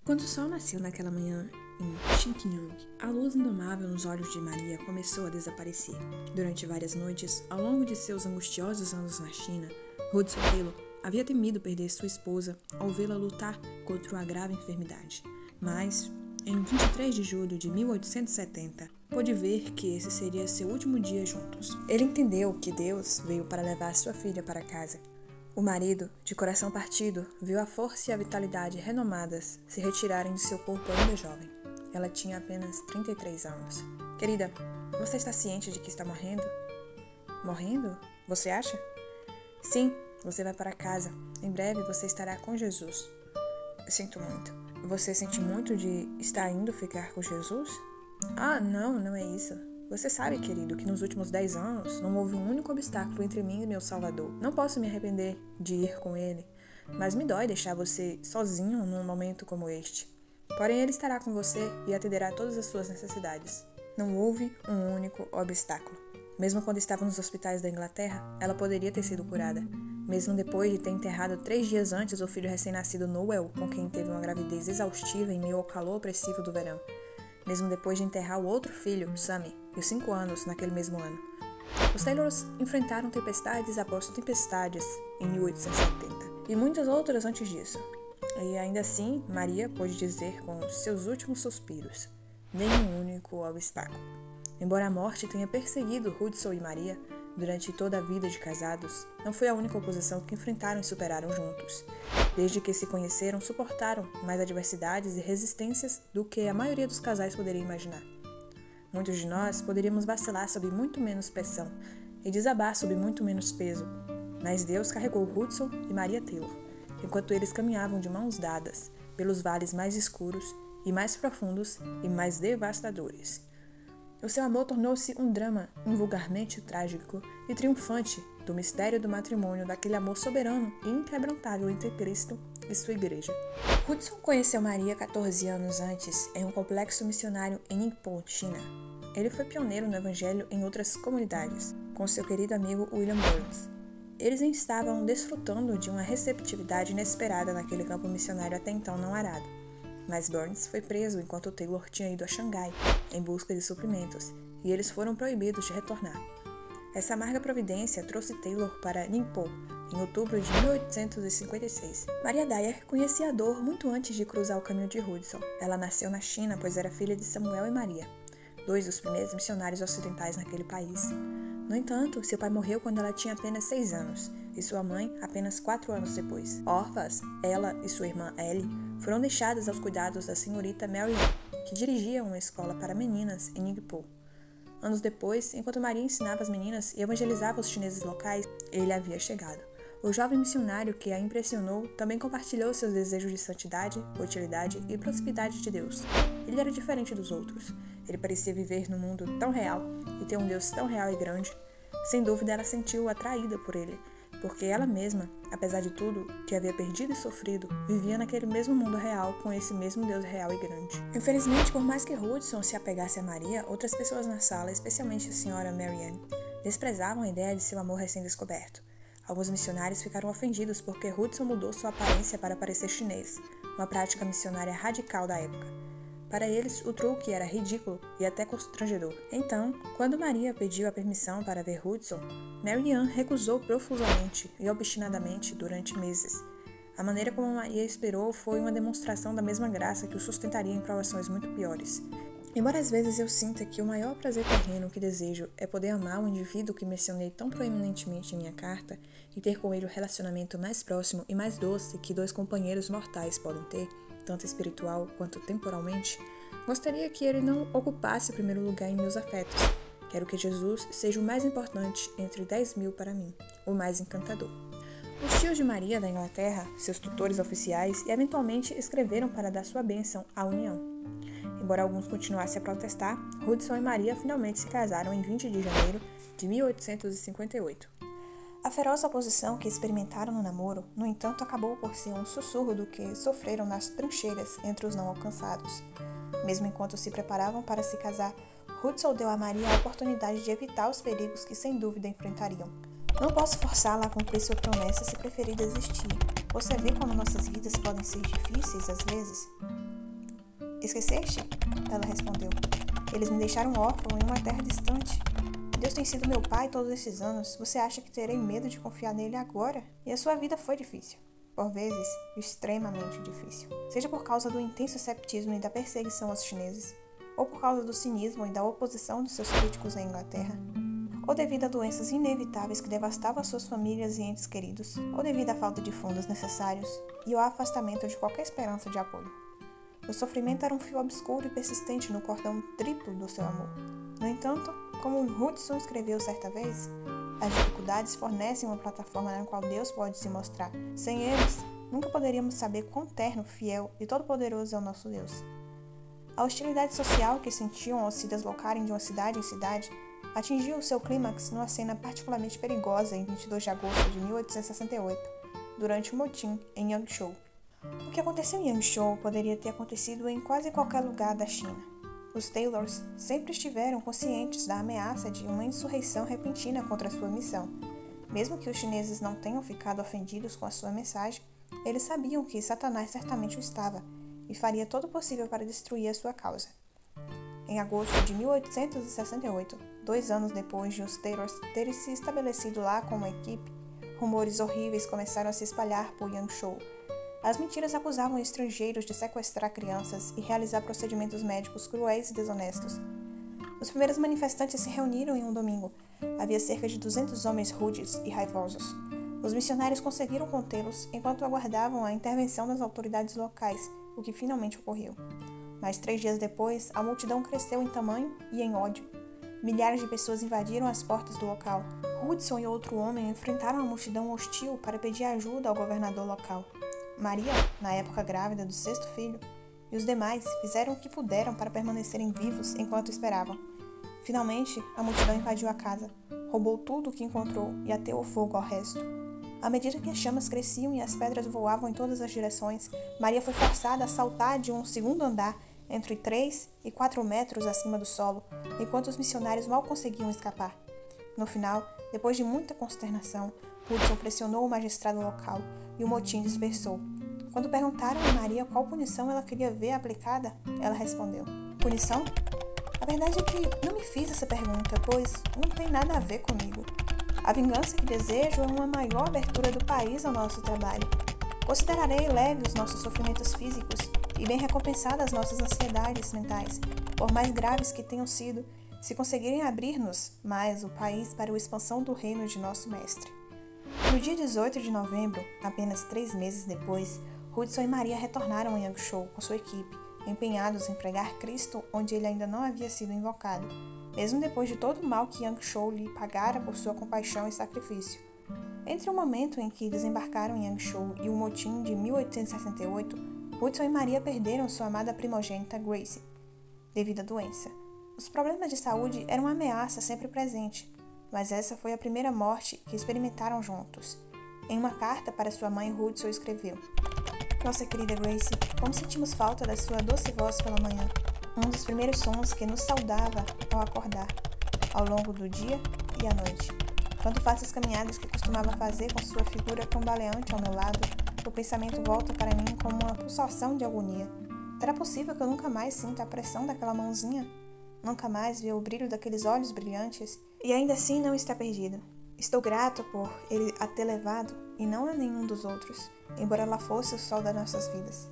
Quando o sol nasceu naquela manhã em Xinqiang, a luz indomável nos olhos de Maria começou a desaparecer. Durante várias noites, ao longo de seus angustiosos anos na China, Hudson Taylor havia temido perder sua esposa ao vê-la lutar contra uma grave enfermidade. Mas, em 23 de julho de 1870, pôde ver que esse seria seu último dia juntos. Ele entendeu que Deus veio para levar sua filha para casa. O marido, de coração partido, viu a força e a vitalidade renomadas se retirarem de seu corpo ainda jovem. Ela tinha apenas 33 anos. Querida, você está ciente de que está morrendo? Morrendo? Você acha? Sim, você vai para casa. Em breve você estará com Jesus. Sinto muito. Você sente muito de estar indo ficar com Jesus? Ah, não é isso. Você sabe, querido, que nos últimos 10 anos não houve um único obstáculo entre mim e meu Salvador. Não posso me arrepender de ir com ele, mas me dói deixar você sozinho num momento como este. Porém, ele estará com você e atenderá a todas as suas necessidades. Não houve um único obstáculo. Mesmo quando estava nos hospitais da Inglaterra, ela poderia ter sido curada. Mesmo depois de ter enterrado 3 dias antes o filho recém-nascido Noel, com quem teve uma gravidez exaustiva em meio ao calor opressivo do verão. Mesmo depois de enterrar o outro filho, Sammy, de 5 anos, naquele mesmo ano. Os Taylors enfrentaram tempestades após tempestades em 1870, e muitas outras antes disso. E ainda assim, Maria pôde dizer com seus últimos suspiros, nenhum único obstáculo. Embora a morte tenha perseguido Hudson e Maria durante toda a vida de casados, não foi a única oposição que enfrentaram e superaram juntos. Desde que se conheceram, suportaram mais adversidades e resistências do que a maioria dos casais poderia imaginar. Muitos de nós poderíamos vacilar sob muito menos pressão e desabar sob muito menos peso, mas Deus carregou Hudson e Maria Taylor, enquanto eles caminhavam de mãos dadas pelos vales mais escuros e mais profundos e mais devastadores. O seu amor tornou-se um drama invulgarmente trágico e triunfante do mistério do matrimônio, daquele amor soberano e inquebrantável entre Cristo e sua igreja. Hudson conheceu Maria 14 anos antes em um complexo missionário em Ningpo, China. Ele foi pioneiro no evangelho em outras comunidades, com seu querido amigo William Burns. Eles estavam desfrutando de uma receptividade inesperada naquele campo missionário até então não arado. Mas Burns foi preso enquanto Taylor tinha ido a Xangai em busca de suprimentos, e eles foram proibidos de retornar. Essa amarga providência trouxe Taylor para Ningpo em outubro de 1856. Maria Dyer conhecia a dor muito antes de cruzar o caminho de Hudson. Ela nasceu na China, pois era filha de Samuel e Maria, 2 dos primeiros missionários ocidentais naquele país. No entanto, seu pai morreu quando ela tinha apenas 6 anos, e sua mãe apenas 4 anos depois. Órfãs, ela e sua irmã Ellie foram deixadas aos cuidados da senhorita Mary Ann, que dirigia uma escola para meninas em Ningpo. Anos depois, enquanto Maria ensinava as meninas e evangelizava os chineses locais, ele havia chegado. O jovem missionário que a impressionou também compartilhou seus desejos de santidade, utilidade e proximidade de Deus. Ele era diferente dos outros. Ele parecia viver num mundo tão real e ter um Deus tão real e grande. Sem dúvida, ela sentiu atraída por ele, porque ela mesma, apesar de tudo que havia perdido e sofrido, vivia naquele mesmo mundo real com esse mesmo Deus real e grande. Infelizmente, por mais que Hudson se apegasse a Maria, outras pessoas na sala, especialmente a senhora Mary Ann, desprezavam a ideia de seu amor recém-descoberto. Alguns missionários ficaram ofendidos porque Hudson mudou sua aparência para parecer chinês, uma prática missionária radical da época. Para eles, o truque era ridículo e até constrangedor. Então, quando Maria pediu a permissão para ver Hudson, Mary Ann recusou profusamente e obstinadamente durante meses. A maneira como Maria esperou foi uma demonstração da mesma graça que o sustentaria em provações muito piores. Embora às vezes eu sinta que o maior prazer terreno que desejo é poder amar o indivíduo que mencionei tão proeminentemente em minha carta e ter com ele o relacionamento mais próximo e mais doce que 2 companheiros mortais podem ter, tanto espiritual quanto temporalmente, gostaria que ele não ocupasse o primeiro lugar em meus afetos. Quero que Jesus seja o mais importante entre 10.000 para mim, o mais encantador. Os tios de Maria da Inglaterra, seus tutores oficiais, e eventualmente escreveram para dar sua bênção à união. Embora alguns continuassem a protestar, Hudson e Maria finalmente se casaram em 20 de janeiro de 1858. A feroz oposição que experimentaram no namoro, no entanto, acabou por ser um sussurro do que sofreram nas trincheiras entre os não alcançados. Mesmo enquanto se preparavam para se casar, Hudson deu a Maria a oportunidade de evitar os perigos que sem dúvida enfrentariam. Não posso forçá-la a cumprir sua promessa se preferir desistir. Você vê como nossas vidas podem ser difíceis às vezes? Esqueceste? Ela respondeu. Eles me deixaram órfão em uma terra distante. Deus tem sido meu pai todos esses anos. Você acha que terei medo de confiar nele agora? E a sua vida foi difícil. Por vezes, extremamente difícil. Seja por causa do intenso escepticismo e da perseguição aos chineses, ou por causa do cinismo e da oposição dos seus críticos à Inglaterra, ou devido a doenças inevitáveis que devastavam as suas famílias e entes queridos, ou devido à falta de fundos necessários e ao afastamento de qualquer esperança de apoio. O sofrimento era um fio obscuro e persistente no cordão triplo do seu amor. No entanto, como Hudson escreveu certa vez, as dificuldades fornecem uma plataforma na qual Deus pode se mostrar. Sem eles, nunca poderíamos saber quão terno, fiel e todo-poderoso é o nosso Deus. A hostilidade social que sentiam ao se deslocarem de uma cidade em cidade atingiu o seu clímax numa cena particularmente perigosa em 22 de agosto de 1868, durante um motim em Yangzhou. O que aconteceu em Yangzhou poderia ter acontecido em quase qualquer lugar da China. Os Taylors sempre estiveram conscientes da ameaça de uma insurreição repentina contra sua missão. Mesmo que os chineses não tenham ficado ofendidos com a sua mensagem, eles sabiam que Satanás certamente o estava e faria todo o possível para destruir a sua causa. Em agosto de 1868, 2 anos depois de os Taylors terem se estabelecido lá com uma equipe, rumores horríveis começaram a se espalhar por Yangzhou. As mentiras acusavam estrangeiros de sequestrar crianças e realizar procedimentos médicos cruéis e desonestos. Os primeiros manifestantes se reuniram em um domingo. Havia cerca de 200 homens rudes e raivosos. Os missionários conseguiram contê-los enquanto aguardavam a intervenção das autoridades locais, o que finalmente ocorreu. Mas 3 dias depois, a multidão cresceu em tamanho e em ódio. Milhares de pessoas invadiram as portas do local. Hudson e outro homem enfrentaram a multidão hostil para pedir ajuda ao governador local. Maria, na época grávida do 6º filho, e os demais fizeram o que puderam para permanecerem vivos enquanto esperavam. Finalmente, a multidão invadiu a casa, roubou tudo o que encontrou e ateou fogo ao resto. À medida que as chamas cresciam e as pedras voavam em todas as direções, Maria foi forçada a saltar de um 2º andar entre 3 e 4 metros acima do solo, enquanto os missionários mal conseguiam escapar. No final, depois de muita consternação, Hudson pressionou o magistrado local e o motim dispersou. Quando perguntaram a Maria qual punição ela queria ver aplicada, ela respondeu: "Punição? A verdade é que não me fiz essa pergunta, pois não tem nada a ver comigo. A vingança que desejo é uma maior abertura do país ao nosso trabalho. Considerarei leve os nossos sofrimentos físicos e bem recompensadas nossas ansiedades mentais, por mais graves que tenham sido, se conseguirem abrir-nos mais o país para a expansão do reino de nosso mestre." No dia 18 de novembro, apenas 3 meses depois, Hudson e Maria retornaram a Yangzhou com sua equipe, empenhados em pregar Cristo onde ele ainda não havia sido invocado, mesmo depois de todo o mal que Yangzhou lhe pagara por sua compaixão e sacrifício. Entre o momento em que desembarcaram em Yangzhou e o motim de 1868, Hudson e Maria perderam sua amada primogênita Grace, devido à doença. Os problemas de saúde eram uma ameaça sempre presente, mas essa foi a primeira morte que experimentaram juntos. Em uma carta para sua mãe, Hudson escreveu: "Nossa querida Grace, como sentimos falta da sua doce voz pela manhã, um dos primeiros sons que nos saudava ao acordar, ao longo do dia e à noite. Quando faço as caminhadas que costumava fazer com sua figura cambaleante ao meu lado, o pensamento volta para mim como uma pulsação de agonia. Será possível que eu nunca mais sinta a pressão daquela mãozinha? Nunca mais ver o brilho daqueles olhos brilhantes? E ainda assim não está perdido. Estou grato por ele a ter levado, e não a nenhum dos outros, embora ela fosse o sol das nossas vidas."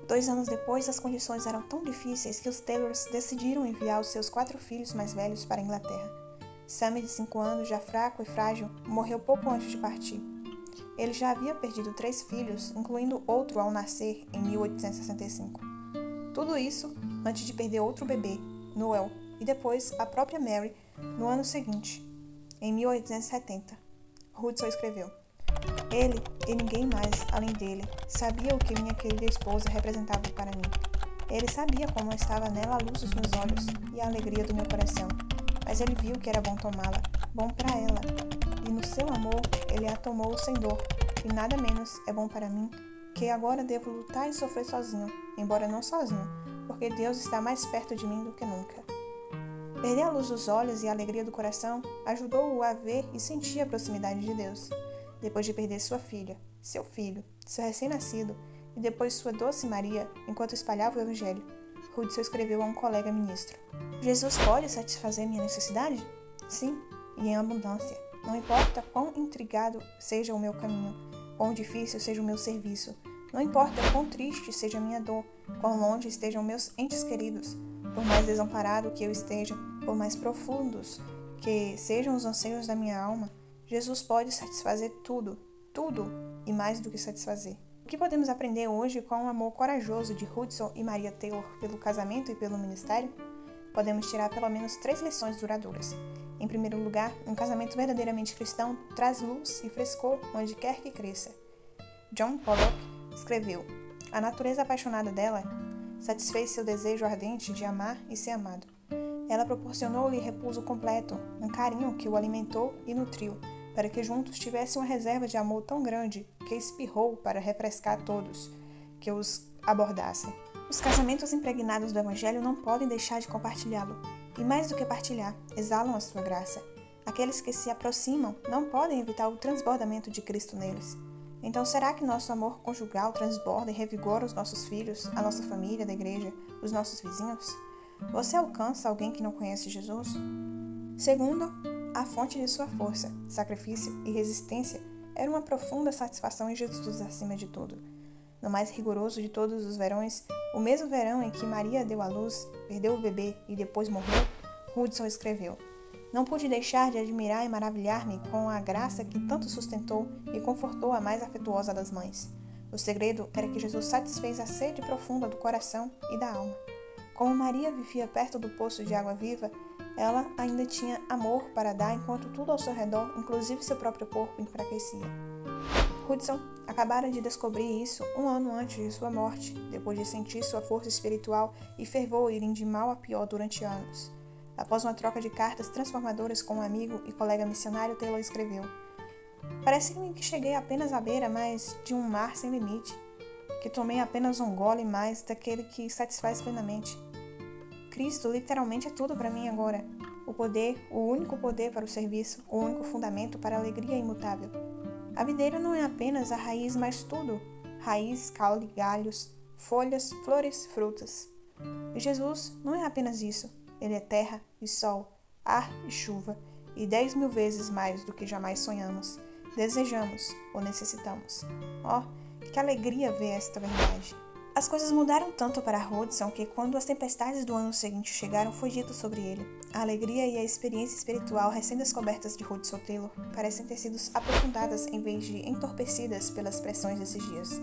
2 anos depois, as condições eram tão difíceis que os Taylors decidiram enviar os seus 4 filhos mais velhos para a Inglaterra. Sammy, de 5 anos, já fraco e frágil, morreu pouco antes de partir. Ele já havia perdido 3 filhos, incluindo outro ao nascer em 1865. Tudo isso antes de perder outro bebê, Noel, e depois a própria Mary, no ano seguinte, em 1870. Hudson escreveu: "Ele, e ninguém mais além dele, sabia o que minha querida esposa representava para mim. Ele sabia como estava nela a luz dos meus olhos e a alegria do meu coração, mas ele viu que era bom tomá-la, bom para ela, e no seu amor ele a tomou sem dor, e nada menos é bom para mim, que agora devo lutar e sofrer sozinho, embora não sozinho, porque Deus está mais perto de mim do que nunca." Perder a luz dos olhos e a alegria do coração ajudou-o a ver e sentir a proximidade de Deus. Depois de perder sua filha, seu filho, seu recém-nascido e depois sua doce Maria, enquanto espalhava o Evangelho, Hudson escreveu a um colega ministro. Jesus pode satisfazer minha necessidade? Sim, e em abundância. Não importa quão intrigado seja o meu caminho, quão difícil seja o meu serviço, não importa quão triste seja a minha dor, quão longe estejam meus entes queridos, por mais desamparado que eu esteja, por mais profundos que sejam os anseios da minha alma, Jesus pode satisfazer tudo, tudo e mais do que satisfazer. O que podemos aprender hoje com o amor corajoso de Hudson e Maria Taylor pelo casamento e pelo ministério? Podemos tirar pelo menos 3 lições duradouras. Em primeiro lugar, um casamento verdadeiramente cristão traz luz e frescor onde quer que cresça. John Pollock escreveu: a natureza apaixonada dela satisfez seu desejo ardente de amar e ser amado. Ela proporcionou-lhe repouso completo, um carinho que o alimentou e nutriu, para que juntos tivessem uma reserva de amor tão grande que espirrou para refrescar todos que os abordassem. Os casamentos impregnados do Evangelho não podem deixar de compartilhá-lo. E mais do que partilhar, exalam a sua graça. Aqueles que se aproximam não podem evitar o transbordamento de Cristo neles. Então será que nosso amor conjugal transborda e revigora os nossos filhos, a nossa família da igreja, os nossos vizinhos? Você alcança alguém que não conhece Jesus? Segundo, a fonte de sua força, sacrifício e resistência era uma profunda satisfação em Jesus acima de tudo. No mais rigoroso de todos os verões, o mesmo verão em que Maria deu à luz, perdeu o bebê e depois morreu, Hudson escreveu: não pude deixar de admirar e maravilhar-me com a graça que tanto sustentou e confortou a mais afetuosa das mães. O segredo era que Jesus satisfez a sede profunda do coração e da alma. Como Maria vivia perto do poço de água viva, ela ainda tinha amor para dar enquanto tudo ao seu redor, inclusive seu próprio corpo, enfraquecia. Hudson acabara de descobrir isso 1 ano antes de sua morte, depois de sentir sua força espiritual e fervor irem de mal a pior durante anos. Após uma troca de cartas transformadoras com um amigo e colega missionário, Taylor escreveu: parece-me que cheguei apenas à beira mais de um mar sem limite, que tomei apenas um gole mais daquele que satisfaz plenamente. Cristo literalmente é tudo para mim agora. O poder, o único poder para o serviço, o único fundamento para a alegria imutável. A videira não é apenas a raiz, mas tudo. Raiz, caule, galhos, folhas, flores, frutas. E Jesus não é apenas isso. Ele é terra e sol, ar e chuva, e 10.000 vezes mais do que jamais sonhamos, desejamos ou necessitamos. Oh, que alegria ver esta verdade! As coisas mudaram tanto para Hudson que, quando as tempestades do ano seguinte chegaram, foi dito sobre ele. A alegria e a experiência espiritual recém-descobertas de Hudson Taylor parecem ter sido aprofundadas em vez de entorpecidas pelas pressões desses dias.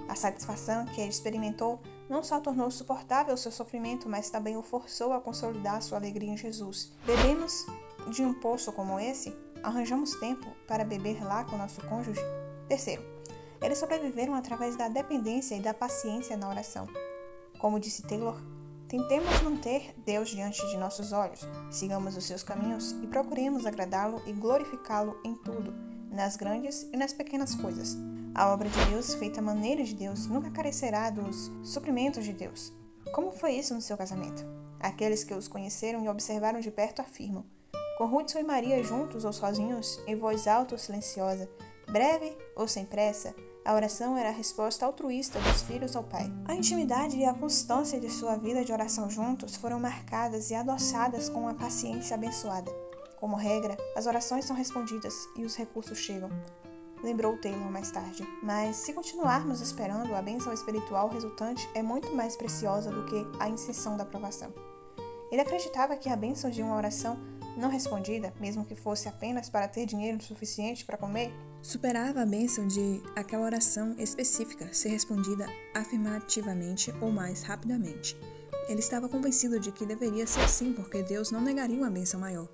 A satisfação que ele experimentou não só tornou suportável seu sofrimento, mas também o forçou a consolidar sua alegria em Jesus. Bebemos de um poço como esse? Arranjamos tempo para beber lá com nosso cônjuge? Terceiro, eles sobreviveram através da dependência e da paciência na oração. Como disse Taylor, tentemos manter Deus diante de nossos olhos, sigamos os seus caminhos e procuremos agradá-lo e glorificá-lo em tudo, nas grandes e nas pequenas coisas. A obra de Deus, feita à maneira de Deus, nunca carecerá dos suprimentos de Deus. Como foi isso no seu casamento? Aqueles que os conheceram e observaram de perto afirmam: com Hudson e Maria juntos ou sozinhos, em voz alta ou silenciosa, breve ou sem pressa, a oração era a resposta altruísta dos filhos ao Pai. A intimidade e a constância de sua vida de oração juntos foram marcadas e adoçadas com uma paciência abençoada. Como regra, as orações são respondidas e os recursos chegam, lembrou Taylor mais tarde. Mas se continuarmos esperando, a bênção espiritual resultante é muito mais preciosa do que a inserção da aprovação. Ele acreditava que a bênção de uma oração não respondida, mesmo que fosse apenas para ter dinheiro suficiente para comer, superava a bênção de aquela oração específica ser respondida afirmativamente ou mais rapidamente. Ele estava convencido de que deveria ser assim, porque Deus não negaria uma bênção maior.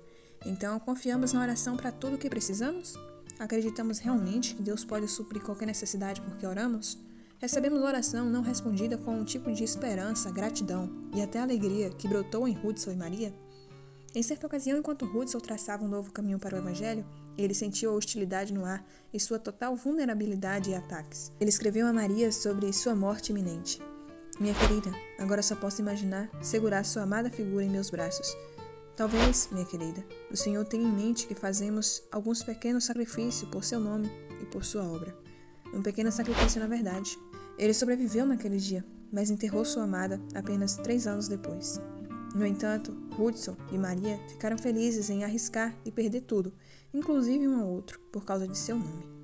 Então, confiamos na oração para tudo o que precisamos? Acreditamos realmente que Deus pode suprir qualquer necessidade porque oramos? Recebemos oração não respondida com um tipo de esperança, gratidão e até alegria que brotou em Hudson e Maria? Em certa ocasião, enquanto Hudson traçava um novo caminho para o Evangelho, ele sentiu a hostilidade no ar e sua total vulnerabilidade e ataques. Ele escreveu a Maria sobre sua morte iminente. Minha querida, agora só posso imaginar segurar sua amada figura em meus braços. Talvez, minha querida, o Senhor tenha em mente que fazemos alguns pequenos sacrifícios por seu nome e por sua obra. Um pequeno sacrifício na verdade. Ele sobreviveu naquele dia. mas enterrou sua amada apenas 3 anos depois. No entanto, Hudson e Maria ficaram felizes em arriscar e perder tudo, inclusive um ao outro, por causa de seu nome.